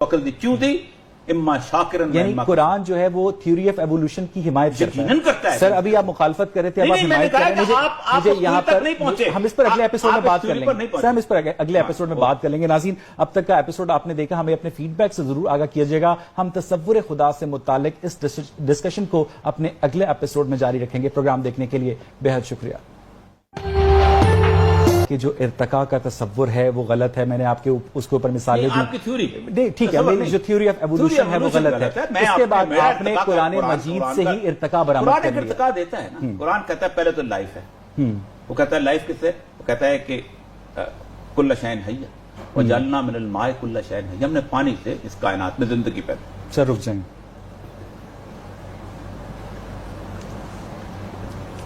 عقل دی کیوں دی اما شاکرن یعنی قرآن جو ہے وہ تھیوری آف ایوولوشن کی حمایت کرتا ہے سر ابھی آپ مخالفت کر رہے تھے اب آپ حمایت کر رہے ہیں مجھے یہاں پر ہم اس پر اگلے ایپیسوڈ میں بات کر لیں گے سر ہم اس پر اگلے ایپیسوڈ میں بات کر لیں گے ناظرین اب تک کا ایپیسوڈ آپ نے دیکھا ہمیں اپنے فیڈ بیک سے ضرور آگاہ کیجیے گا ہم تصور خدا سے متعلق اس ڈسکشن کو اپنے اگلے ایپیسوڈ میں جاری رکھیں گے پروگرام دیکھنے کے لیے بہت شکریہ کہ جو ارتقاء کا تصور ہے وہ غلط ہے میں نے آپ کے اس کے اوپر مثالیں دی آپ کی تھیوری ٹھیک ہے میری جو تھیوری آف ایوولوشن ہے وہ غلط ہے اس کے بعد آپ نے قرآن مجید سے ہی ارتقاء برآمد کر لیا ارتقاء دیتا ہے نا قرآن کہتا ہے پہلے تو لائف ہے وہ کہتا ہے لائف کس ہے وہ کہتا ہے کہ کل شیء حی وجعلنا من الماء کل شیء حی ہم نے پانی سے اس کائنات میں زندگی پیدا سر رک جائیں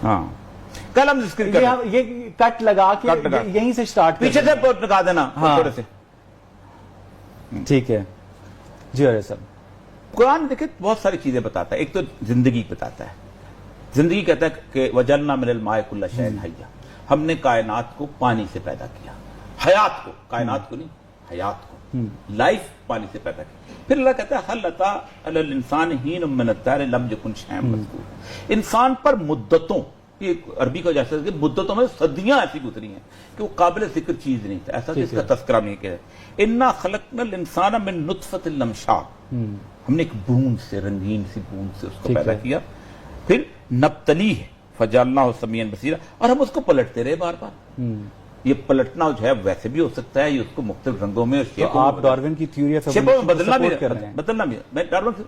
ہاں کل ہم ذکر کریں یہ کٹ لگا کے یہیں سے سٹارٹ پیچھے سے پوٹ لگا دینا تھوڑے سے ٹھیک ہے جی ارے صاحب قرآن دیکھیں بہت ساری چیزیں بتاتا ہے ایک تو زندگی بتاتا ہے زندگی کہتا ہے کہ وجعلنا من الماء کل شیء حی ہم نے کائنات کو پانی سے پیدا کیا حیات کو کائنات کو نہیں حیات کو لائف پانی سے پیدا کی پھر اللہ کہتا ہے هل اتى علی الانسان حین من الدهر لم یکن شیئا مذکورا انسان پر مدتوں یہ عربی کا جیسا کہ مدتوں میں صدیاں ایسی گزری ہیں کہ وہ قابل ذکر چیز نہیں تھا ایسا کہ اس کا تذکرہ نہیں کیا انا خلقنا الانسان من نطفۃ الامشاج ہم نے ایک بوند سے رنگین سی بوند سے اس کو پیدا کیا پھر نبتلیہ فجعلناہ سمیعا بصیرا اور ہم اس کو پلٹتے رہے بار بار یہ پلٹنا جو ہے ویسے بھی ہو سکتا ہے یہ اس کو مختلف رنگوں میں آپ ڈارون کی تھیوری آف ایوولوشن بدلنا بھی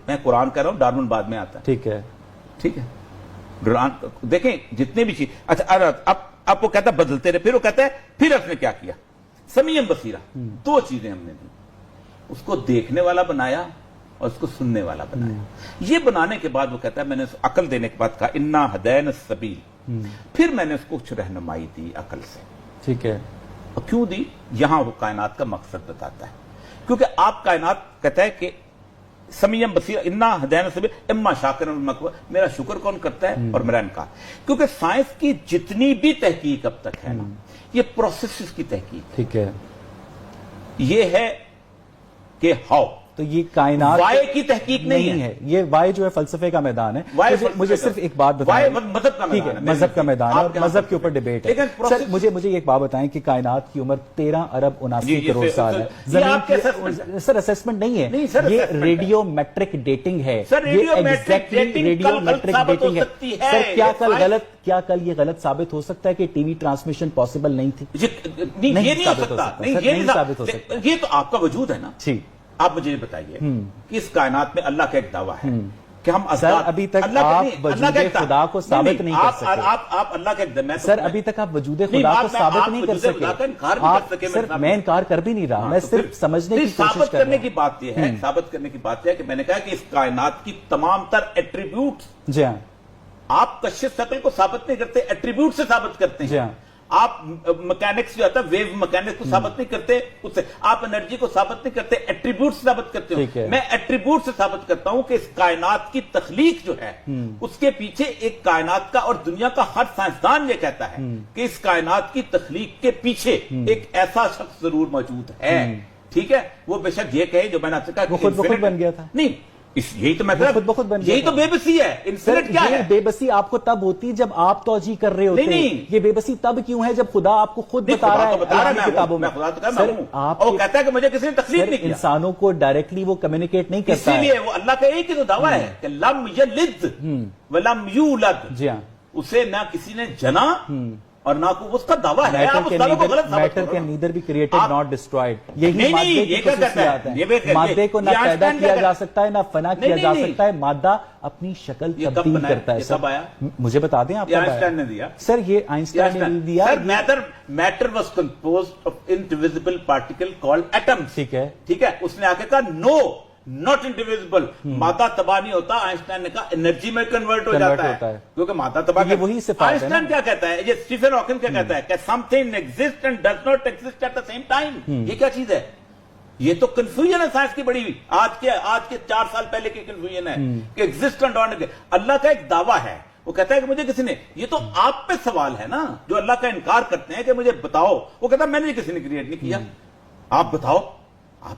میں قرآن کہہ رہا ہوں ڈارون بعد میں آتا ہے ٹھیک ہے دیکھیں جتنے بھی چیز اچھا اب وہ کہتا ہے بدلتے رہے پھر وہ کہتا ہے پھر اس نے کیا کیا سمیع بصیرہ دو چیزیں ہم نے دی اس کو دیکھنے والا بنایا اور اس کو سننے والا بنایا یہ بنانے کے بعد وہ کہتا ہے میں نے عقل دینے کے بعد کہا انا ہدینا السبیل پھر میں نے اس کو کچھ رہنمائی دی عقل سے ٹھیک ہے اور کیوں دی یہاں وہ کائنات کا مقصد بتاتا ہے کیونکہ آپ کائنات کہتا ہے کہ سمیع بصیر انا ہدینا السبیل اما شاکرا واما کفور میرا شکر کون کرتا ہے اور میرا انکار کیونکہ سائنس کی جتنی بھی تحقیق اب تک ہے نا یہ پروسیسز کی تحقیق ٹھیک ہے یہ ہے کہ ہاؤ تو یہ کائنات وائے کی تحقیق نہیں ہے یہ وائے جو ہے فلسفے کا میدان ہے مجھے صرف ایک بات بتائیں مذہب کا میدان ہے اور مذہب کے اوپر ڈیبیٹ ہے سر مجھے ایک بات بتائیں کہ کائنات کی عمر 13 ارب 79 کروڑ سال ہے زمین کی سر اسیسمنٹ نہیں ہے یہ ریڈیو میٹرک ڈیٹنگ ہے یہ ایگزیکٹلی ریڈیو میٹرک ڈیٹنگ ہے سر کیا کل یہ غلط ثابت ہو سکتا ہے کہ ٹی وی ٹرانسمیشن پاسبل نہیں تھی نہیں ثابت ہو سکتا یہ تو آپ کا وجود ہے نا آپ مجھے یہ بتائیے کہ اس کائنات میں اللہ کا ایک دعویٰ ہے کہ ہم ابھی تک آپ وجود خدا کو ثابت نہیں کر سکے آپ اللہ کا ایک سر ابھی تک آپ وجود خدا کو ثابت نہیں کر سکے سر میں انکار کر بھی نہیں رہا میں صرف سمجھنے کی کوشش کر رہا ہوں ثابت کرنے کی بات یہ ہے ثابت کرنے کی بات یہ ہے کہ میں نے کہا کہ اس کائنات کی تمام تر ایٹریبیوٹس جی ہاں آپ کشف شکل کو ثابت نہیں کرتے ایٹریبیوٹ سے ثابت کرتے ہیں جی ہاں آپ مکینکس جو آتا ہے ویو مکینکس کو ثابت نہیں کرتے اس سے آپ انرجی کو ثابت نہیں کرتے ایٹریبیوٹ سے ثابت کرتے ہو میں ایٹریبیوٹ سے ثابت کرتا ہوں کہ اس کائنات کی تخلیق جو ہے اس کے پیچھے ایک کائنات کا اور دنیا کا ہر سائنسدان یہ کہتا ہے کہ اس کائنات کی تخلیق کے پیچھے ایک ایسا شخص ضرور موجود ہے ٹھیک ہے وہ بے شک یہ کہے جو میں نے آپ سے کہا وہ خود بن گیا تھا نہیں یہی تو میں یہی تو بے بسی ہے انفینٹ کیا ہے بے بسی آپ کو تب ہوتی جب آپ توجیہ کر رہے ہوتے ہیں یہ بے بسی تب کیوں ہے جب خدا آپ کو خود بتا رہا ہے کتابوں میں وہ کہتا ہے کہ مجھے کسی نے تخلیق نہیں کیا انسانوں کو ڈائریکٹلی وہ کمیونیکیٹ نہیں کرتا اسی لیے وہ اللہ کا ایک ہی تو دعویٰ ہے کہ لم یلد ولم یولد جی ہاں اسے نہ کسی نے جنا اور نہ کو اس کا دعویٰ ہے matter can neither be created not destroyed یہی مادے کی خصوصیات ہیں مادے کو نہ پیدا کیا جا سکتا ہے نہ فنا کیا جا سکتا ہے مادہ اپنی شکل تبدیل کرتا ہے سب آیا مجھے بتا دیں آپ آئنسٹائن نے دیا سر یہ آئنسٹائن نے دیا matter was composed of indivisible particle called atoms ٹھیک ہے اس نے آ کے کہا نو ناٹ انڈیویزبل مادہ تباہ نہیں ہوتا آئنسٹائن نے کہا انرجی میں کنورٹ ہو جاتا ہے کیونکہ مادہ تباہ وہی صفات ہے آئنسٹائن کیا کہتا ہے یہ اسٹیفن ہاکنگ کیا کہتا ہے کہ something exist and does not exist at the same time یہ کیا چیز ہے یہ تو کنفیوژن ہے سائنس کی بڑی آج کے 4 سال پہلے کی کنفیوژن ہے کہ ایگزسٹ اینڈ ڈونٹ اللہ کا ایک دعویٰ ہے وہ کہتا ہے کہ مجھے کسی نے یہ تو آپ پہ سوال ہے نا جو اللہ کا انکار کرتے ہیں کہ مجھے بتاؤ وہ کہتا ہے میں نے کسی نے کریٹ نہیں کیا آپ بتاؤ آپ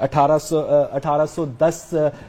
1810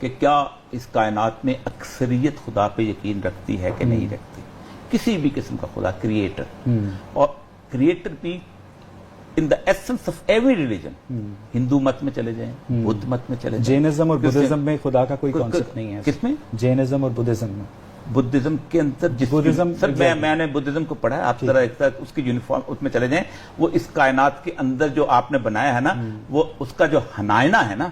کہ کیا اس کائنات میں اکثریت خدا پہ یقین رکھتی ہے کہ نہیں رکھتی. کسی بھی قسم کا خدا، کریٹر، اور کریٹر بھی in the essence of every religion. Hindu مت میں چلے جائیں، بدھ مت میں چلے جائیں، جینزم اور بدھزم میں خدا کا کوئی کانسیپٹ نہیں ہے. کس میں؟ جینزم اور بدھزم میں. بدھزم کے اندر سر میں نے بدھزم کو پڑھا ہے، آپ ذرا ایک طرح اس کی یونیفارم اس میں چلے جائیں، وہ اس کائنات کے اندر جو آپ نے بنایا ہے نا، وہ اس کا جو ہنائنہ ہے نا،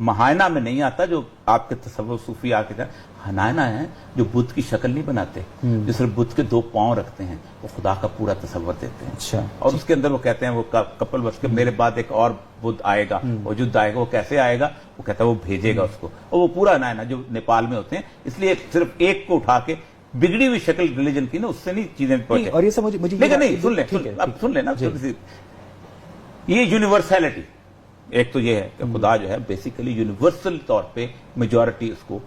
مہائنہ میں نہیں آتا جو آپ کے تصور صوفی آ کے ہنائنہ ہے، جو بدھ کی شکل نہیں بناتے، جو صرف بدھ کے 2 پاؤں رکھتے ہیں، وہ خدا کا پورا تصور دیتے ہیں. اچھا. اور اس کے اندر وہ کہتے ہیں وہ کپل بس کے میرے بعد ایک اور بدھ آئے گا، وجود آئے گا. وہ کیسے آئے گا؟ وہ کہتا ہے وہ بھیجے گا اس کو، اور وہ پورا ہنائنہ جو نیپال میں ہوتے ہیں. اس لیے صرف ایک کو اٹھا کے بگڑی ہوئی شکل ریلیجن کی نا، اس سے نہیں چیزیں پہنچے. اور یہ سب مجھے لیکن نہیں، سن لیں نا، یہ یونیورسلٹی ایک تو یہ ہے کہ خدا جو ہے بیسیکلی یونیورسل طور پہ میجورٹی اس کو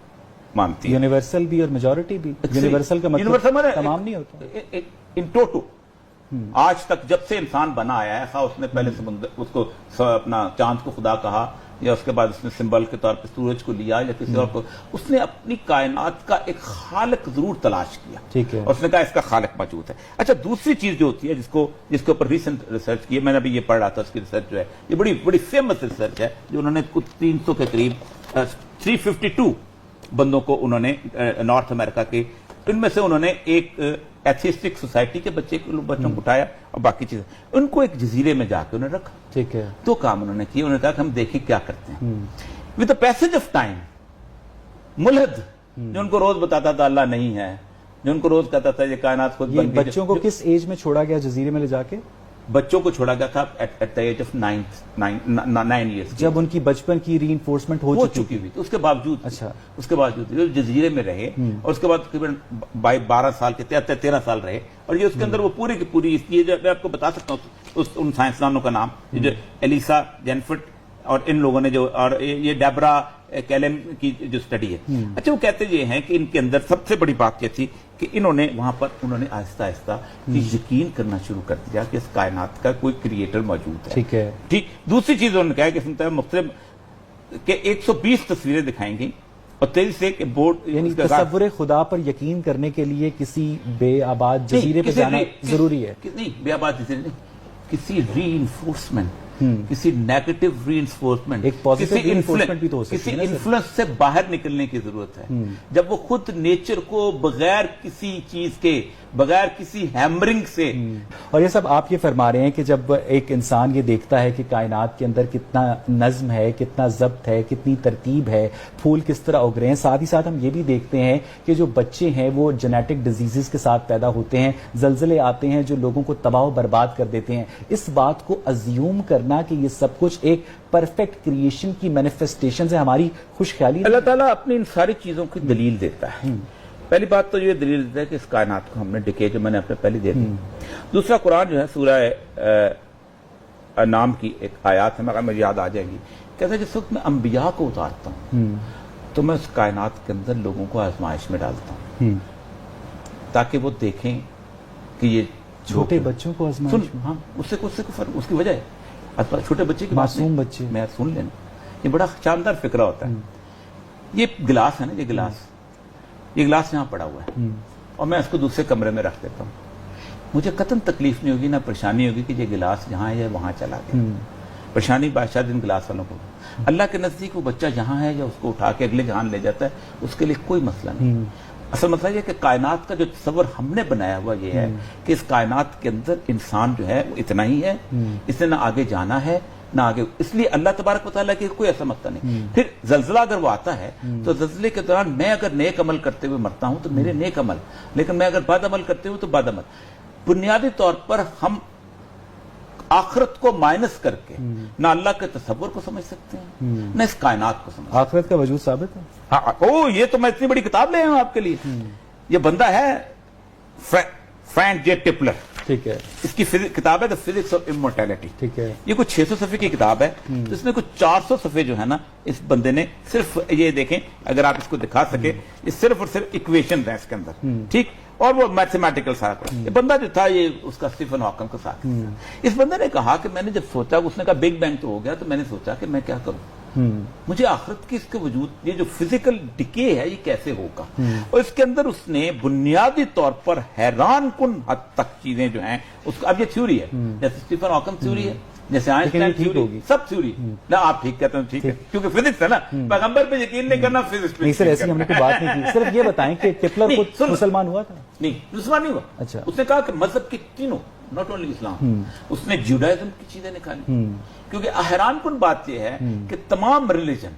مانتی ہے. یونیورسل بھی اور میجورٹی بھی. یونیورسل کا مطلب تمام نہیں ہوتا. ان ٹوٹو آج تک جب سے انسان بنا آیا ہے، خواہ اس نے پہلے اس کو اپنا چاند کو خدا کہا، یا اس کے بعد اس نے سمبل کے طور پہ سورج کو لیا یا کسی اور کو، اس نے اپنی کائنات کا ایک خالق ضرور تلاش کیا. ٹھیک ہے. اور اس نے کہا اس کا خالق موجود ہے. اچھا، دوسری چیز جو ہوتی ہے جس کے اوپر ریسنٹ ریسرچ کی ہے، میں نے ابھی یہ پڑھ رہا تھا، اس کی ریسرچ جو ہے یہ بڑی فیمس ریسرچ ہے، جو انہوں نے کچھ 300 کے قریب 352 بندوں کو انہوں نے نارتھ امریکہ کے، ان میں سے انہوں نے ایک ایتھیسٹک سوسائٹی کے بچوں کو اٹھایا اور باقی چیزیں ان کو ایک جزیرے میں جا کے انہوں نے رکھا. ٹھیک ہے. 2 کام انہوں نے کیے. انہوں نے کہا کہ ہم دیکھیں کیا کرتے ہیں. With the passage of time, ملحد جو ان کو روز بتاتا تھا اللہ نہیں ہے، جو ان کو روز کہتا تھا یہ کائنات خود بن گئی. بچوں کو کس ایج میں چھوڑا گیا جزیرے میں لے جا کے؟ بچوں کو چھوڑا گیا تھا at the age of 9 years, جب ان کی بچپن کی ری انفورسمنٹ ہو چکی ہوئی تھی. اس کے باوجود اچھا، اس کے باوجود جزیرے میں رہے، اور اس کے بعد تقریباً 12 سال کے 13 سال رہے. اور یہ اس کے اندر وہ پوری کی پوری، یہ جو میں آپ کو بتا سکتا ہوں ان سائنسدانوں کا نام، جو ایلیسا جینفٹ اور ان لوگوں نے جو، اور یہ ڈیبرا کیلم کی جو اسٹڈی ہے. اچھا، وہ کہتے یہ ہیں کہ ان کے اندر سب سے بڑی بات یہ تھی کہ انہوں نے وہاں پر آہستہ آہستہ یقین کرنا شروع کر دیا کہ اس کائنات کا کوئی کریٹر موجود ہے. ٹھیک ہے. ٹھیک. دوسری چیز انہوں نے کہا کہ سنتا ہے مختلف کہ 120 تصویریں دکھائیں گی، اور 23 سے کہ بورڈ، یعنی تصور خدا پر یقین کرنے کے لیے کسی بے آباد جزیرے پہ جانا ضروری ہے. نہیں، بے آباد جزیرے نہیں، کسی ری انفورسمنٹ، کسی نیگیٹو ری انفورسمنٹ، ایک پازیٹیو ری انفورسمنٹ بھی تو ہو سکتی ہے. کسی انفلوئنس سے باہر نکلنے کی ضرورت ہے. جب وہ خود نیچر کو بغیر کسی چیز کے، بغیر کسی ہیمرنگ سے. اور یہ سب آپ یہ فرما رہے ہیں کہ جب ایک انسان یہ دیکھتا ہے کہ کائنات کے اندر کتنا نظم ہے، کتنا ضبط ہے، کتنی ترتیب ہے، پھول کس طرح اگ رہے ہیں، ساتھ ہی ساتھ ہم یہ بھی دیکھتے ہیں کہ جو بچے ہیں وہ جینیٹک ڈیزیزز کے ساتھ پیدا ہوتے ہیں، زلزلے آتے ہیں جو لوگوں کو تباہ و برباد کر دیتے ہیں. اس بات کو ازیوم کرنا کہ یہ سب کچھ ایک پرفیکٹ کریشن کی مینیفیسٹیشن ہے، ہماری خوش خیالی. اللہ تعالیٰ اپنی ان ساری چیزوں کی دلیل دیتا ہے. پہلی بات تو یہ دلیل دیتا ہے کہ اس کائنات کو ہم نے ڈکے، جو میں نے اپنے پہلے دے دی. دوسرا، قرآن جو ہے سورہ انعام کی ایک آیات ہے، مگر مجھے یاد آ جائے گی، کہتا ہے جس وقت میں انبیاء کو اتارتا ہوں تو میں اس کائنات کے اندر لوگوں کو آزمائش میں ڈالتا ہوں تاکہ وہ دیکھیں کہ یہ چھوٹے بچوں کو آزمائش. ہاں، اس کی وجہ ہے چھوٹے بچے کی، معصوم بچے. میں سن لینا، یہ بڑا شاندار فکرہ ہوتا ہے. یہ گلاس ہے نا، یہ گلاس یہاں پڑا ہوا ہے، اور میں اس کو دوسرے کمرے میں رکھ دیتا ہوں. مجھے قطعاً تکلیف نہیں ہوگی، نہ پریشانی ہوگی کہ یہ گلاس یہاں ہے یا وہاں چلا گیا. پریشانی بادشاہ ان گلاس والوں کو. اللہ کے نزدیک وہ بچہ جہاں ہے یا اس کو اٹھا کے اگلے جہان لے جاتا ہے، اس کے لیے کوئی مسئلہ نہیں. اصل مسئلہ یہ کہ کائنات کا جو تصور ہم نے بنایا ہوا یہ ہے کہ اس کائنات کے اندر انسان جو ہے وہ اتنا ہی ہے، اس نے نہ آگے جانا ہے نہ آگے. اس لیے اللہ تبارک و تعالیٰ کی کوئی ایسا مسئلہ نہیں. پھر زلزلہ اگر وہ آتا ہے تو زلزلے کے دوران میں اگر نیک عمل کرتے ہوئے مرتا ہوں تو میرے نیک عمل، لیکن میں اگر بد عمل کرتے ہوئے تو بد عمل. بنیادی طور پر ہم آخرت کو مائنس کر کے نہ اللہ کے تصور کو سمجھ سکتے ہیں نہ اس کائنات کو سمجھ. آخرت کا وجود ثابت ہے. ہاں، یہ تو میں اتنی بڑی کتاب لے ہوں آپ کے لیے. یہ بندہ ہے فرینک جے ٹپلر. ٹھیک ہے. اس کی کتاب ہے دا فزکس آف امورٹیلٹی. ٹھیک ہے. یہ کچھ 600 صفحے کی کتاب ہے. اس میں کچھ 400 صفحے جو ہے نا اس بندے نے صرف یہ دیکھیں، اگر آپ اس کو دکھا سکے، یہ صرف اور صرف ایکویشن ہے اس کے اندر. ٹھیک. اور وہ میتھمیٹیکل سارا. یہ بندہ جو تھا یہ اس کا اسٹیفن ہاکنگ کا ساتھ. اس بندے نے کہا کہ میں نے جب سوچا، اس نے کہا بگ بینگ تو ہو گیا، تو میں نے سوچا کہ میں کیا کروں. مجھے آخرت کی اس کے وجود یہ جو فزیکل ڈکے ہے یہ کیسے ہوگا، اور اس کے اندر اس نے بنیادی طور پر حیران کن حد تک چیزیں جو ہیں اس کو، اب یہ تھیوری ہے جیسے اسٹیفن ہاکنگ تھیوری ہے، جیسے آئنسٹائن تھیوری، سب تھیوری نہ آپ ٹھیک کہتے ہیں ٹھیک ہے کیونکہ فزکس ہے نا، پیغمبر پہ یقین نہیں کرنا فزکس پہ نہیں سر ایسی ہم نے کوئی بات نہیں کی، صرف یہ بتائیں کہ ٹپلر خود مسلمان ہوا تھا؟ نہیں مسلمان نہیں ہوا، اچھا اس نے کہا کہ مذہب کے تینوں ناٹ اونلی اسلام، اس نے جوڈائزم کی چیزیں نکالی، کیونکہ حیران کن بات یہ ہے کہ تمام ریلیجن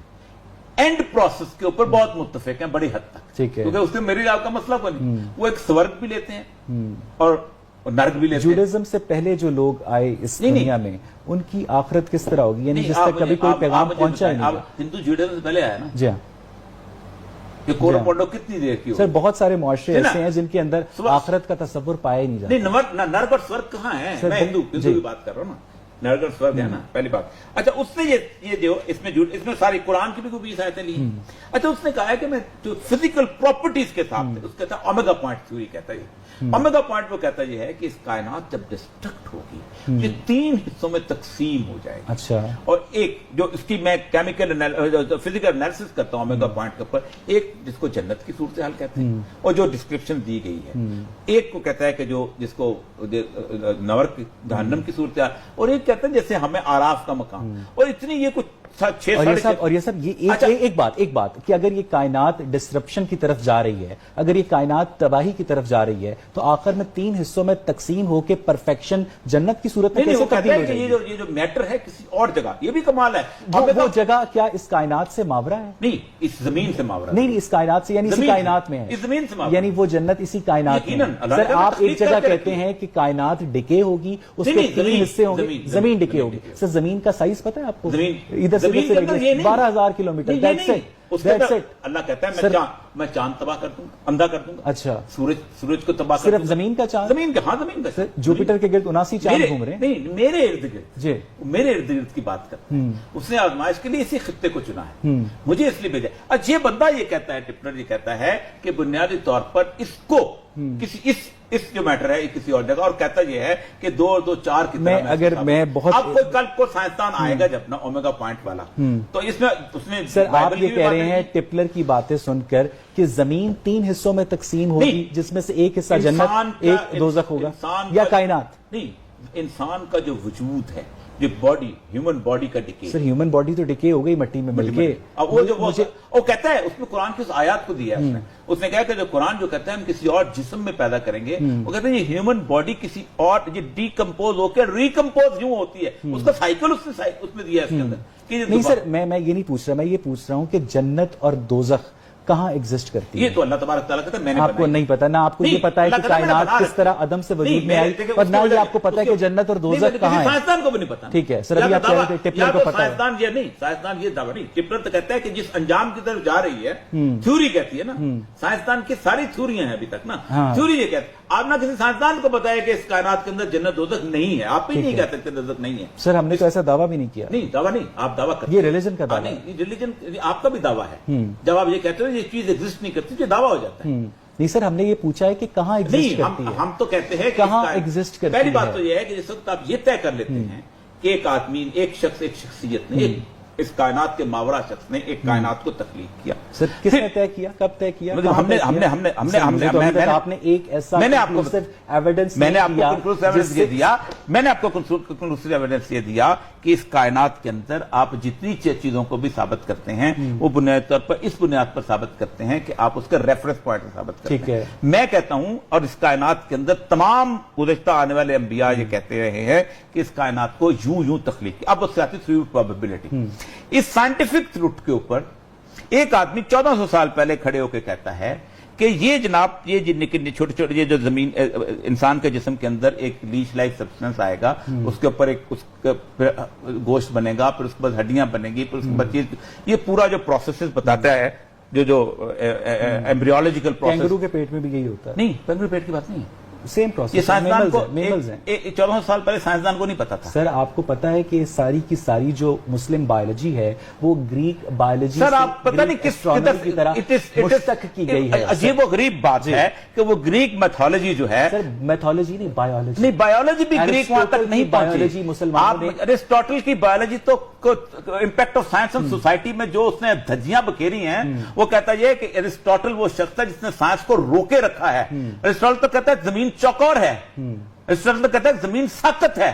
اینڈ پروسیس کے اوپر بہت متفق ہیں بڑی حد تک، کیونکہ اس نے میری آپ کا مسئلہ بنی، وہ ایک سورگ بھی لیتے ہیں اور نرک بھی لیتے ہیں۔ جوڈائزم سے پہلے جو لوگ آئے اس دنیا میں ان کی آخرت کس طرح ہوگی، یعنی جس تک کبھی کوئی پیغام پہنچا ہی نہیں؟ ہندو جوڈائزم سے پہلے آیا نا جی ہاں، یہ کورو کتنی دیر کی سر بہت سارے معاشرے ایسے ہیں جن کے اندر آخرت کا تصور پایا ہی نہیں جاتا۔ نہیں نرک اور سورگ کہاں ہے، میں ہندو کی بات کر رہا ہوں نا، نرک اور سورگ ہے نا پہلی بات۔ اچھا اس نے یہ جو اس میں ساری قرآن کی بھی کوئی 20 آیتیں لی ہیں، اچھا اس نے کہا ہے کہ میں جو فزیکل پراپرٹیز کے ساتھ اس کہتا ہے اومیگا پوائنٹ تھیوری کہتا ہے، اومیگا پوائنٹ وہ کہتا یہ ہے کہ اس کائنات جب ڈسٹرکٹ ہوگی یہ 3 حصوں میں تقسیم ہو جائے گی، اچھا، اور ایک جو اس کی میں کیمیکل فزیکل انالیسس کرتا ہوں اومیگا پوائنٹ کے اوپر، ایک جس کو جنت کی صورتحال کہتے ہیں اور جو ڈسکرپشن دی گئی ہے، ایک کو کہتا ہے کہ جو جس کو نرک جہنم کی صورتحال، اور ایک کہتا ہے جیسے ہمیں آراف کا مقام، اور اتنی یہ کچھ اور یہ سب یہ ایک بات کہ اگر یہ کائنات ڈسرپشن کی طرف جا رہی ہے، اگر یہ کائنات تباہی کی طرف جا رہی ہے تو آخر میں 3 حصوں میں تقسیم ہو کے پرفیکشن جنت کی صورت میں کیسے تبدیل ہو جائے گی؟ یہ جو میٹر ہے کسی اور جگہ، یہ بھی کمال ہے، وہ جگہ کیا اس کائنات سے ماورا ہے؟ نہیں اس زمین سے ماورا، نہیں اس کائنات سے، یعنی اسی کائنات میں ہے، اس زمین سے ماورا، یعنی وہ جنت اسی کائنات میں ہے۔ سر آپ ایک جگہ کہتے ہیں کہ کائنات ڈکے ہوگی، اس کے 3 حصے ہوں گے، زمین ڈکے ہوگی، سر زمین کا سائز پتہ ہے آپ کو؟ ادھر سے 12,000 کلومیٹر، اللہ کہتا ہے میں چاند تباہ کر دوں گا، اندھا کر دوں گا، اچھا سورج کو تباہ کر دوں صرف زمین کا چاند؟ زمین کا، ہاں زمین کا، جوپیٹر کے گرد 79 چاند گھوم رہے ہیں، نہیں میرے ارد گرد، جی میرے ارد گرد کی بات کرتا ہے، اس نے آزمائش کے لیے اسی خطے کو چنا ہے، مجھے اس لیے بھیجا۔ اچھا یہ بندہ یہ کہتا ہے، ٹپلر یہ کہتا ہے کہ بنیادی طور پر اس کو کسی اس جو میٹر ہے کسی اور جگہ، اور کہتا یہ ہے کہ 2 اور 2 4 کی طرح، اگر میں بہت اب کوئی کل کو سائنسدان آئے گا جب نا اومیگا پوائنٹ والا، تو اس میں سر آپ یہ کہہ رہے ہیں ٹپلر کی باتیں سن کر کہ زمین 3 حصوں میں تقسیم ہوگی جس میں سے ایک حصہ جنت، ایک دوزخ ہوگا، یا کائنات؟ نہیں، انسان کا جو وجود ہے، جو باڈی، ہیومن باڈی کا ڈکے، سر ہیومن باڈی تو ڈکے ہو گئی مٹی میں مل کے، اب وہ کہتا ہے اس میں قرآن کی اس آیات کو دیا ہے، اس نے کہا کہ جو قرآن جو کہتا ہے ہم کسی اور جسم میں پیدا کریں گے، وہ کہتے ہیں یہ ہیومن باڈی کسی اور یہ ڈیکمپوز ہو کے ریکمپوز یوں ہوتی ہے، اس کا سائیکل اس میں دیا ہے اس کے اندر۔ نہیں سر میں یہ نہیں پوچھ رہا، میں یہ پوچھ رہا ہوں کہ جنت اور دوزخ کہاں ایگزسٹ کرتی ہے؟ یہ تو اللہ تبارک تعالیٰ کہتا ہے میں نے آپ کو نہیں پتا، نہ آپ کو یہ پتا ہے کہ کائنات کس طرح عدم سے وجود میں آئی، اور نہ یہ آپ کو پتا ہے کہ جنت اور دوزخ کہاں ہے۔ سائنسدان کو بھی نہیں پتا، ٹھیک ہے سر، ابھی آپ کہہ رہے تھے ٹپلر کو پتا ہے، سائنسدان یہ دعویٰ نہیں، ٹپلر تو کہتا ہے کہ جس انجام کی طرف جا رہی ہے، تھیوری کہتی ہے نا، سائنسدان کی ساری تھیوریاں ہیں ابھی تک نا، تھیوری یہ کہتی ہے، آپ نہ کسی سائنسدان کو بتایا کہ اس کائنات کے اندر جنت دوزخ نہیں ہے، آپ بھی نہیں کہہ سکتے دوزخ نہیں ہے۔ سر ہم نے تو ایسا دعویٰ بھی نہیں کیا۔ نہیں دعویٰ نہیں، آپ دعویٰ کرتے یہ ریلیجن کا دعویٰ نہیں، ریلیجن آپ کا بھی دعویٰ ہے، جب آپ یہ کہتے ہیں یہ چیز ایگزسٹ نہیں کرتی، یہ دعویٰ ہو جاتا ہے۔ نہیں سر ہم نے یہ پوچھا ہے کہ کہاں ایگزسٹ کرتی ہے، ہم تو کہتے ہیں کہاں ایگزسٹ کرتی ہے۔ پہلی بات تو یہ ہے کہ جس وقت آپ یہ طے کر لیتے ہیں کہ ایک آدمی، ایک شخص، ایک شخصیت نے، اس کائنات کے ماورا شخص نے ایک کائنات کو تخلیق کیا، سر کس نے طے کیا، کب طے کیا؟ ہم نے آپ نے ایک ایسا ایویڈنس میں نے آپ کو کنکلوسیو ایویڈنس یہ دیا کہ اس کائنات کے اندر آپ جتنی چیزوں کو بھی ثابت کرتے ہیں وہ بنیادی طور پر اس بنیاد پر ثابت کرتے ہیں کہ آپ اس کا ریفرنس پوائنٹ ثابت کرتے ہیں۔ میں کہتا ہوں، اور اس کائنات کے اندر تمام گزشتہ آنے والے انبیاء یہ کہتے رہے ہیں کہ اس کائنات کو یوں تخلیق کی۔ اب اس سے آتی تھیوری آف پروبیبلٹی، اس سائنٹیفک روٹ کے اوپر ایک آدمی 1400 سال پہلے کھڑے ہو کے کہتا ہے کہ یہ جناب یہ چھوٹے چھوٹے یہ جو زمین انسان کے جسم کے اندر ایک لیچ لائک سبسٹنس آئے گا، اس کے اوپر ایک گوشت بنے گا، پھر اس کے بعد ہڈیاں بنے گی، پھر اس کے بعد یہ پورا جو پروسیسز بتاتا ہے، جو ایمبریولوجیکل پروسیس۔ کینگرو کے پیٹ میں بھی یہی ہوتا ہے؟ نہیں، کینگرو پیٹ کی بات نہیں ہے، سیم پروسیس. یہ سائنسدان کو 1400 سال پہلے سائنسدان کو نہیں پتا تھا. سر آپ کو پتا ہے کہ ساری کی ساری جو مسلم بایولوجی ہے وہ گریک بایولوجی سر آپ پتہ نہیں کس کی طرح مشتق کی گئی ہے. عجیب و غریب بات ہے کہ وہ گریک میتھولوجی جو ہے, سر میتھولوجی نہیں بایولوجی, نہیں بایولوجی بھی گریک وہاں تک نہیں بایولوجی مسلمانوں نے. ارسطوٹل کی بایولوجی تو impact of science and society میں جو اس نے دھجیاں بکھیری ہیں, وہ کہتا یہ کہ ارسطوٹل وہ شخص ہے جس نے سائنس کو روکے رکھا ہے. ارسطوٹل تو کہتا ہے زمین چوکور ہے, ارسطوٹل تو کہتا ہے زمین ساکت ہے.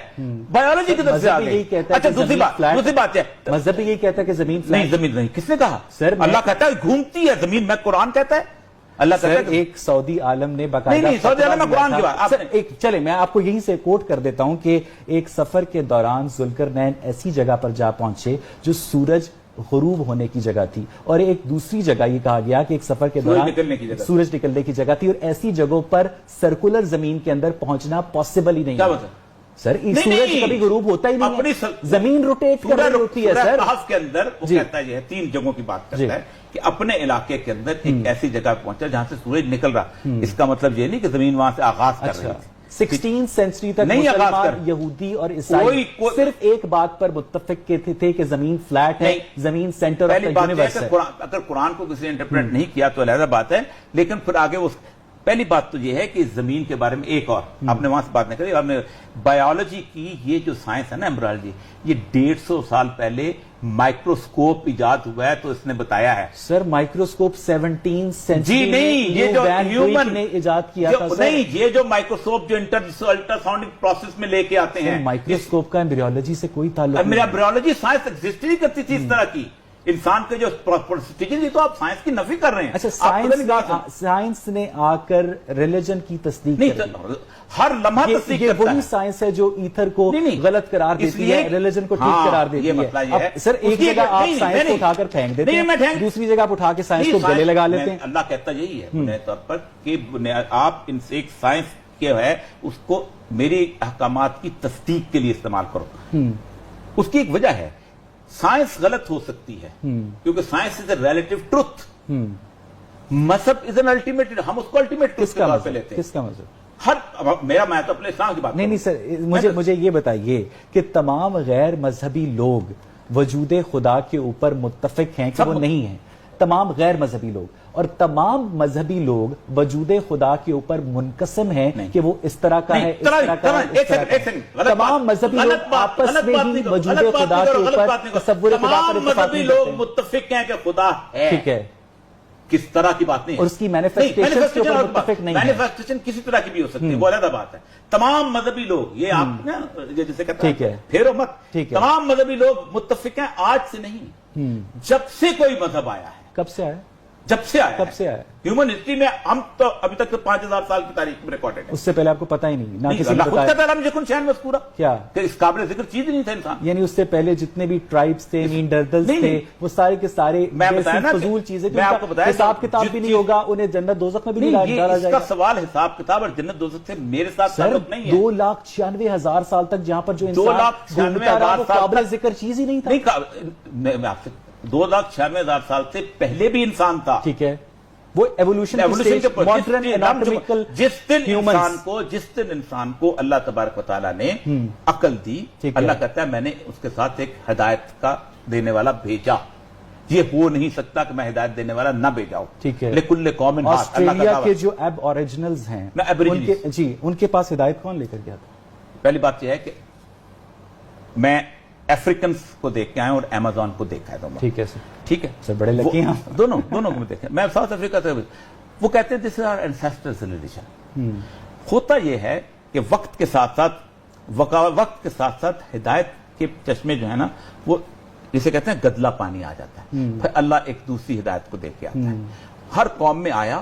بایولوجی کی طرف سے آ گئی. اچھا دوسری بات ہے مذہب یہی کہتا ہے کہ زمین نہیں, زمین نہیں. کس نے کہا؟ سر اللہ کہتا ہے گھومتی ہے زمین, میں قرآن کہتا ہے. اللہ کہتا ہے ایک سعودی عالم نے باقاعدہ نہیں سعودی عالم میں قرآن کی بات. چلے میں آپ کو یہیں سے کوٹ کر دیتا ہوں کہ ایک سفر کے دوران ذوالقرنین ایسی جگہ پر جا پہنچے جو سورج غروب ہونے کی جگہ تھی, اور ایک دوسری جگہ یہ کہا گیا کہ ایک سفر کے دوران سورج نکلنے کی جگہ تھی, اور ایسی جگہوں پر سرکولر زمین کے اندر پہنچنا پاسبل ہی نہیں ہے. سر سورج کبھی غروب ہوتا ہی نہیں ہے, زمین روٹیٹ کر رہی ہوتی ہے. سر کے اندر وہ کہتا ہے 3 جگہوں کی بات کرتا ہے کہ اپنے علاقے کے اندر ایک ایسی جگہ پہنچا جہاں سے سورج نکل رہا. اس کا مطلب یہ نہیں کہ زمین وہاں سے آغاز کر رہی ہے. 16 سینچری تک مسلمان, یہودی اور عیسائی صرف ایک بات پر متفق تھے کہ زمین فلیٹ ہے, زمین سینٹر آف دا یونیورس ہے. اگر قرآن کو کسی نے انٹرپریٹ نہیں کیا تو علیحدہ بات ہے, لیکن پھر آگے وہ پہلی بات تو یہ ہے کہ زمین کے بارے میں ایک اور آپ نے وہاں سے بات نہیں کری, آپ نے بایولوجی کی یہ جو سائنس ہے نا ایمبرالوجی, یہ 150 سال پہلے مائکروسکوپ ایجاد ہوا ہے تو اس نے بتایا ہے. سر مائکروسکوپ 17 سینچری جی نہیں, یہ جو ہیومن نے ایجاد کیا تھا. نہیں, یہ جو مائکروسکوپ جو الٹراساؤنڈنگ پروسیس میں لے کے آتے ہیں, مائکروسکوپ کا ایمبریولوجی سے کوئی تعلق نہیں. ایمبریولوجی سائنس ایگزسٹ نہیں کرتی تھی اس طرح کی. انسان کے جو پروسیجر تو آپ سائنس کی نفی کر رہے ہیں. اچھا سائنس نے آ کر ریلیجن کی تصدیق نہیں, ہر لمحہ تصدیق کرتا ہے. وہی سائنس ہے جو ایتھر کو غلط قرار دیتی ہے, ریلیجن کو ٹھیک قرار دیتی ہے. سر ایک جگہ آپ سائنس کو اٹھا کر پھینک دیتے ہیں, دوسری جگہ آپ اٹھا کے سائنس کو گلے لگا لیتے ہیں. اللہ کہتا یہی ہے بنیادی طور پر کہ آپ ایک سائنس کے ہے اس کو میری احکامات کی تصدیق کے لیے استعمال کرو. اس کی ایک وجہ ہے, سائنس غلط ہو سکتی ہے کیونکہ science is a relative truth, مذہب از این الٹیمیٹ, ہم اس کو الٹیمیٹ ٹروتھ کے طور پہ لیتے ہیں. کس کا مذہب؟ میں تو اپنے اسلام کی بات نہیں سر, مجھے یہ بتائیے کہ تمام غیر مذہبی لوگ وجود خدا کے اوپر متفق ہیں کہ وہ نہیں ہیں, تمام غیر مذہبی لوگ, اور تمام مذہبی لوگ وجود خدا کے اوپر منقسم ہیں کہ وہ اس طرح کا ہے, اس طرح کا ہے. تمام مذہبی لوگ آپس میں ہی وجود خدا کے اوپر تصور خدا پر اتفاق نہیں لوگ متفق ہیں کہ خدا ہے. ٹھیک ہے, کس طرح کی بات نہیں, اور اس کی مینیفیسٹیشن کے اوپر متفق نہیں ہے. مینیفیسٹیشن کسی طرح کی بھی ہو سکتی ہے, وہ علیحدہ بات ہے. تمام مذہبی لوگ, یہ آپ نا جیسے کہتے ہیں پھیرو مت, تمام مذہبی لوگ متفق ہیں آج سے نہیں, جب سے کوئی مذہب آیا ہے. کب سے آیا؟ جب سے آیا. کب سے آیا؟ ہیومن ہسٹری میں ہم تو ابھی تک 5000 سال کی تاریخ میں ریکارڈڈ ہے. اس سے پہلے آپ کو پتا ہی نہیں, نہ کسی نے بتایا. پہلا مجھے کون شہر مذکورہ کیا کہ اس قابل ذکر چیز نہیں تھا انسان. یعنی اس سے پہلے جتنے بھی ٹرائبس تھے, نیانڈرتھلز تھے, وہ سارے کے سارے فضول چیزیں, حساب کتاب بھی نہیں ہوگا, انہیں جنت دوزخ میں بھی نہیں ڈالا جائے گا. اس کا سوال حساب کتاب اور جنت دوزخ سے میرے ساتھ تعلق نہیں ہے. 2,96,000 سال تک جہاں پر جو انسان گھومتا رہا وہ قابل ذکر چیز ہی نہیں تھا. میں آپ سے 2,96,000 سال سے پہلے بھی انسان تھا. ٹھیک ہے, وہ ایوولوشن جس دن انسان کو اللہ تبارک و تعالیٰ نے عقل دی, اللہ کہتا ہے میں نے اس کے ساتھ ایک ہدایت کا دینے والا بھیجا. یہ ہو نہیں سکتا کہ میں ہدایت دینے والا نہ بھیجاؤں. ٹھیک ہے, لکل قوم ہاد. آسٹریلیا کے جو ایب اوریجنلز ہیں جی, ان کے پاس ہدایت کون لے کر گیا تھا؟ پہلی بات یہ ہے کہ میں افریکنز کو دیکھ کے آئے اور ایمیزون کو دیکھا ہے دونوں. ٹھیک ہے سر, ٹھیک ہے سر, بڑے لکی ہیں دونوں کو میں دیکھا. میں ساؤتھ افریقہ سے, وہ کہتے ہیں دس از آور اینسیسٹرز ریلیجن. ہوتا یہ ہے کہ وقت کے ساتھ ساتھ ہدایت کے چشمے جو ہے نا, وہ جسے کہتے ہیں گدلا پانی آ جاتا ہے, پھر اللہ ایک دوسری ہدایت کو دیکھ کے آتا ہے. ہر قوم میں آیا,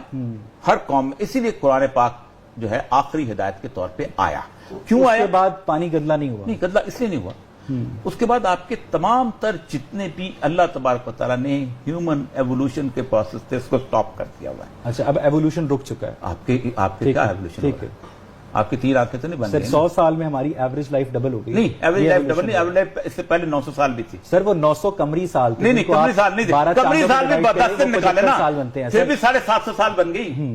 ہر قوم میں, اسی لیے قرآن پاک جو ہے آخری ہدایت کے طور پہ آیا. کیوں آیا؟ اس کے بعد پانی گدلا نہیں ہوا. نہیں, گدلا اس لیے نہیں ہوا. اس کے بعد آپ کے تمام تر جتنے بھی اللہ تبارک و تعالیٰ نے ہیومن ایوولوشن کے پروسیس تھے اس کو سٹاپ کر دیا ہوا ہے. اچھا, اب ایوولوشن رک چکا ہے. آپ کے کیا ایوولوشن؟ ٹھیک ہے, آپ کی 3 آنکھیں تو نہیں بن گئی. سر 100 سال میں ہماری ایوریج لائف ڈبل ہو گئی. نہیں, ایوریج لائف ڈبل نہیں, ایوریج لائف اس سے پہلے 900 سال بھی تھی. سر وہ 900 قمری سال تھی. نہیں, قمری سال نہیں تھی, قمری سال میں 10 دن نکالے نا, پھر بھی 750 سال بن گئی.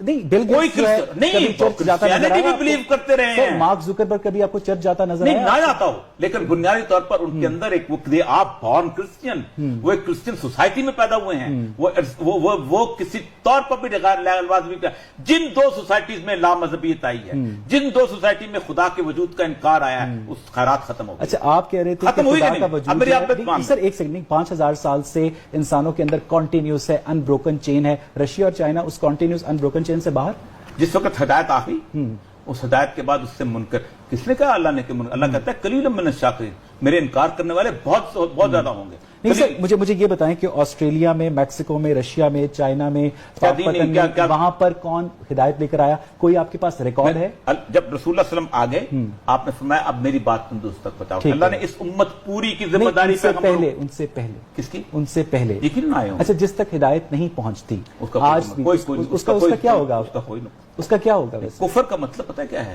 نہیں، بل کوئی گیٹس جو ہے نہیں، چرچ جاتا نظر بھی آیا بلیو کرتے رہے ہیں، مارک زکربرگ کبھی آپ کو چرچ جاتا نظر نہیں آیا؟ نہ جاتا ہو، لیکن بنیادی طور پر ان کے اندر ایک آپ بورن کرسچین، وہ ایک کرسچین سوسائٹی میں پیدا ہوئے ہیں، وہ کسی طور پر بھی جن دو سوسائٹیز میں لامذہبیت آئی ہے، جن دو سوسائٹی میں خدا کے وجود کا انکار آیا ہے، اس خیرات ختم ہو گئی۔ اچھا آپ کہہ رہے تھے کہ خدا کا وجود سر ایک سیکنڈ، 5000 سال سے انسانوں کے اندر کنٹینیوس ہے، ان بروکن چین ہے، رشیا اور چائنا اس کنٹینیوس ان بروکن چین سے باہر؟ جس وقت ہدایت آ گئی، اس ہدایت کے بعد اس سے منکر کس نے کہا؟ اللہ نے کہ اللہ کہتا ہے قلیل من الشاکرین، میرے انکار کرنے والے بہت زیادہ ہوں گے۔ نہیں سر مجھے یہ بتائیں کہ آسٹریلیا میں، میکسیکو میں، رشیا میں، چائنا میں، وہاں پر کون ہدایت لے کر آیا؟ کوئی آپ کے پاس ریکارڈ ہے؟ جب رسول اللہ صلی اللہ علیہ وسلم آ گئے، آپ نے فرمایا اب میری بات تم دوست تک پہنچاؤ۔ اللہ نے اس امت پوری کی ذمہ داری ان سے پہلے کس کی؟ ان سے پہلے یقین آئے ہوں۔ اچھا جس تک ہدایت نہیں پہنچتی آج بھی اس کا کیا ہوگا؟ اس کا کیا ہوگا؟ کفر کا مطلب پتہ کیا ہے؟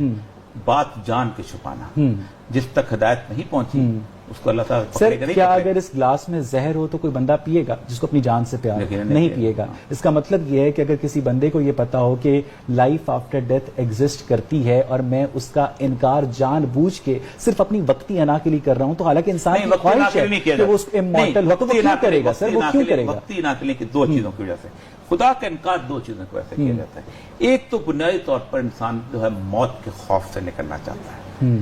بات جان کے چھپانا۔ جس تک ہدایت نہیں پہنچی اس کو اللہ تعالیٰ سر کیا اگر اس گلاس میں زہر ہو تو کوئی بندہ پیے گا جس کو اپنی جان سے پیار نہیں پیے گا؟ اس کا مطلب یہ ہے کہ اگر کسی بندے کو یہ پتا ہو کہ لائف آفٹر ڈیتھ ایگزسٹ کرتی ہے اور میں اس کا انکار جان بوجھ کے صرف اپنی وقتی انا کے لیے کر رہا ہوں، تو حالانکہ انسان کی خواہش ہے کہ وہ امورٹل ہو، تو وہ کیوں کرے گا سر؟ وہ کیوں کرے گا؟ وقتی انا کے لیے دو چیزوں کی وجہ سے خدا کا انکار دو چیزوں کی وجہ سے کیا جاتا ہے۔ ایک تو بنیادی طور پر انسان جو ہے موت کے خوف سے نکلنا چاہتا ہے،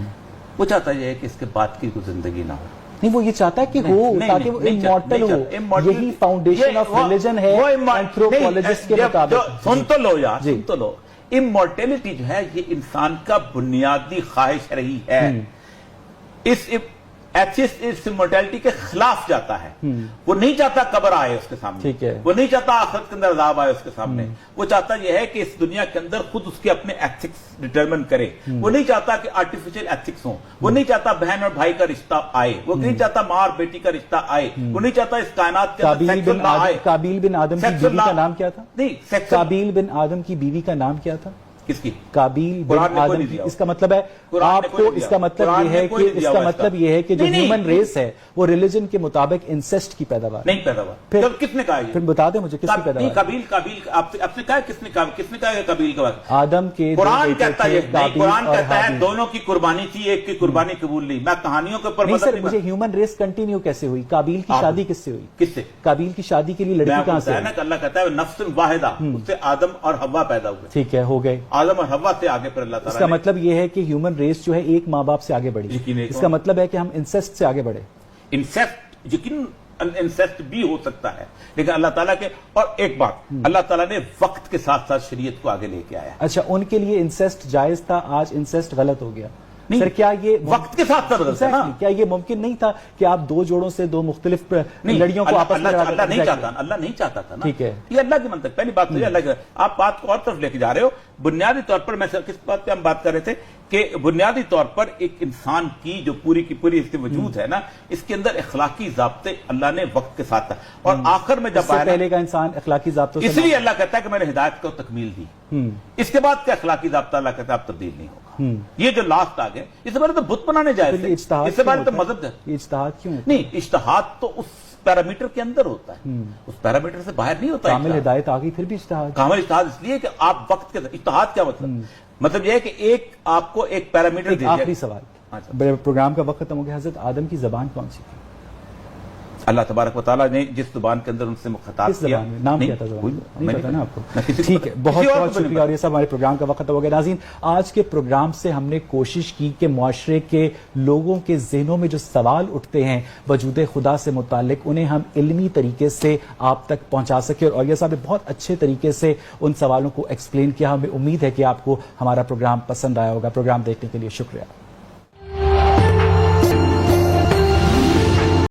وہ چاہتا ہے کہ اس کے بعد کی کوئی زندگی نہ ہو۔ نہیں وہ یہ چاہتا ہے کہ ہو تاکہ وہ امورٹل ہو، یہی فاؤنڈیشن آف ریلیجن ہے اینتھروپولوجسٹ کے مطابق۔ سن تو لو یار، سن تو لو، امورٹیلٹی جو ہے یہ انسان کا بنیادی خواہش رہی ہے۔ اس ایتھیسٹ اس امورٹیلٹی کے خلاف جاتا ہے، وہ نہیں چاہتا قبر آئے اس کے سامنے، وہ نہیں چاہتا آخرت کے اندر عذاب آئے اس کے سامنے، وہ چاہتا یہ ہے کہ اس دنیا کے اندر خود اس کے اپنے ایتھکس ڈٹرمن کرے، وہ نہیں چاہتا کہ آرٹیفیشل ایتھکس ہوں، وہ نہیں چاہتا بہن اور بھائی کا رشتہ آئے، وہ نہیں چاہتا ماں اور بیٹی کا رشتہ آئے، وہ نہیں چاہتا اس کائنات کے اندر سیکس نہ آئے۔ قابیل بن آدم کی بیوی کا نام کیا تھا؟ نہیں، قابیل بن آدم کی بیوی کا نام کیا تھا؟ کس کی؟ قابیل بن آدم کی۔ اس کا مطلب ہے آپ کو اس کا مطلب یہ ہے کہ اس کا مطلب یہ ہے کہ جو ہیومن ریس ہے وہ ریلیجن کے مطابق انسیسٹ کی پیداوار نہیں پیداوار۔ پھر کس نے کہا؟ پھر بتا دیں مجھے کس کی پیداوار؟ قابیل آپ نے کہا کس نے کہا قابیل کا بات؟ آدم کے قرآن کہتا ہے، قرآن کہتا ہے دونوں کی قربانی تھی، ایک کی قربانی قبول نہیں۔ میں کہانیوں کے اوپر نہیں سر، مجھے ہیومن ریس کنٹینیو کیسے ہوئی؟ قابیل کی شادی کس سے ہوئی؟ کس سے؟ قابیل کی شادی کے لیے لڑکی کہاں سے؟ اللہ کہتا ہے نفس واحدہ، اس سے آدم اور حوا پیدا ہوئے۔ ٹھیک ہے، ہو گئے آدم اور حوا سے آگے پر اللہ تعالیٰ۔ اس کا مطلب یہ ہے کہ ہیومن ریس جو ہے ایک ماں باپ سے آگے بڑھی، اس کا مطلب ہے کہ ہم انسیسٹ سے آگے بڑھے۔ انسیسٹ یقین انسیسٹ بھی ہو سکتا ہے، لیکن اللہ تعالیٰ کے اور ایک بات اللہ تعالیٰ نے وقت کے ساتھ ساتھ شریعت کو آگے لے کے آیا۔ اچھا ان کے لیے انسیسٹ جائز تھا، آج انسیسٹ غلط ہو گیا سر؟ کیا یہ وقت کے ساتھ کیا یہ ممکن نہیں تھا کہ آپ دو جوڑوں سے دو مختلف لڑیوں کو آپس میں؟ اللہ نہیں چاہتا تھا نا۔ ٹھیک ہے، یہ اللہ کی منطق پہلی بات تو اللہ کی، آپ بات کو اور طرف لے کے جا رہے ہو۔ بنیادی طور پر میں کس بات پہ ہم بات کر رہے تھے کہ بنیادی طور پر ایک انسان کی جو پوری کی پوری اس کے وجود ہے نا، اس کے اندر اخلاقی ضابطے اللہ نے وقت کے ساتھ، اور آخر میں جب پہلے کا انسان اخلاقی ضابطوں اس لیے اللہ کہتا ہے کہ میں نے ہدایت کو تکمیل دی، اس کے بعد کا اخلاقی ضابطہ اللہ کہتا ہے اب تبدیل نہیں ہوگا۔ یہ جو لاسٹ آ گئے، اس سے پہلے تو بت بنانے جائے تھے، اس سے پہلے تو مذہب اجتہاد کیوں نہیں؟ اجتہاد تو اس پیرامیٹر کے اندر ہوتا ہے، اس پیرامیٹر سے باہر نہیں ہوتا۔ کامل ہدایت آ گئی پھر بھی اجتہاد؟ کامل اجتہاد اس لیے کہ آپ وقت کے اجتہاد کیا مطلب یہ ہے کہ ایک آپ کو ایک پیرامیٹر دے دیا۔ آخری سوال، پروگرام کا وقت ختم ہو گیا، حضرت آدم کی زبان کون سی تھی؟ اللہ تبارک و تعالیٰ نے جس زبان کے اندر ان سے مخاطب کیا، نام کیا تھا زبان؟ نہیں پتا نا آپ کو؟ ٹھیک ہے، بہت بہت شکریہ۔ اور یہ سب ہمارے پروگرام کا وقت ہو گیا۔ ناظرین، آج کے پروگرام سے ہم نے کوشش کی کہ معاشرے کے لوگوں کے ذہنوں میں جو سوال اٹھتے ہیں وجود خدا سے متعلق، انہیں ہم علمی طریقے سے آپ تک پہنچا سکے، اور یہ صاحب نے بہت اچھے طریقے سے ان سوالوں کو ایکسپلین کیا۔ ہمیں امید ہے کہ آپ کو ہمارا پروگرام پسند آیا ہوگا۔ پروگرام دیکھنے کے لیے شکریہ۔